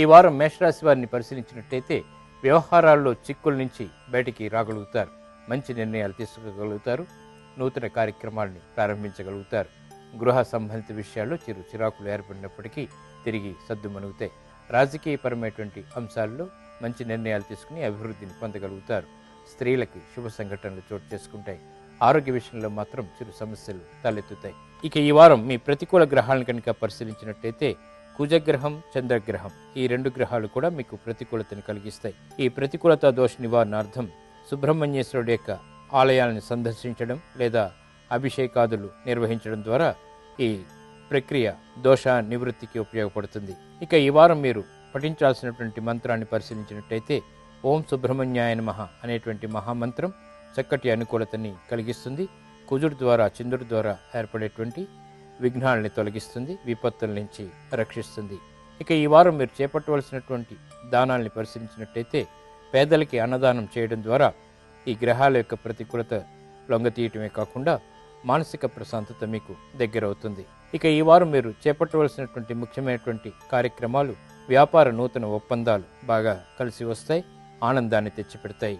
ఈ వారం మేషరాశి వారిని పరిశీలించినట్టయితే వ్యవహారాల్లో చిక్కుల నుంచి బయటికి రాగలుగుతారు. మంచి నిర్ణయాలు తీసుకోగలుగుతారు. నూతన కార్యక్రమాలని ప్రారంభించగలుగుతారు. గృహ సంబంధిత విషయాల్లో చిరాకులు ఏర్పడినప్పటికీ తిరిగి సద్దుమణుగుతాయి. రాజకీయపరమైనటువంటి అంశాల్లో మంచి నిర్ణయాలు తీసుకుని అభివృద్ధిని పొందగలుగుతారు. స్త్రీలకి శుభ సంఘటనలు చోటు చేసుకుంటాయి. ఆరోగ్య విషయంలో మాత్రం చిరు సమస్యలు తలెత్తుతాయి. ఇక ఈ వారం మీ ప్రతికూల గ్రహాలను కనుక పరిశీలించినట్టయితే కుజగ్రహం, చంద్రగ్రహం ఈ రెండు గ్రహాలు కూడా మీకు ప్రతికూలతని కలిగిస్తాయి. ఈ ప్రతికూలత దోష నివారణార్థం సుబ్రహ్మణ్యేశ్వరుడు యొక్క ఆలయాలను సందర్శించడం లేదా అభిషేకాదులు నిర్వహించడం ద్వారా ఈ ప్రక్రియ దోష నివృత్తికి ఉపయోగపడుతుంది. ఇక ఈ వారం మీరు పఠించాల్సినటువంటి మంత్రాన్ని పరిశీలించినట్టయితే ఓం సుబ్రహ్మణ్యాయ నమః అనేటువంటి మహామంత్రం చక్కటి అనుకూలతని కలిగిస్తుంది. కుజుడు ద్వారా, చంద్రుడి ద్వారా ఏర్పడేటువంటి విఘ్నాలని తొలగిస్తుంది, విపత్తుల నుంచి రక్షిస్తుంది. ఇక ఈ వారం మీరు చేపట్టవలసినటువంటి దానాల్ని పరిశీలించినట్టయితే పేదలకి అన్నదానం చేయడం ద్వారా ఈ గ్రహాల యొక్క ప్రతికూలత లొంగతీయటమే కాకుండా మానసిక ప్రశాంతత మీకు దగ్గరవుతుంది. ఇక ఈ వారం మీరు చేపట్టవలసినటువంటి ముఖ్యమైనటువంటి కార్యక్రమాలు, వ్యాపార నూతన ఒప్పందాలు బాగా కలిసి వస్తాయి, ఆనందాన్ని తెచ్చిపెడతాయి.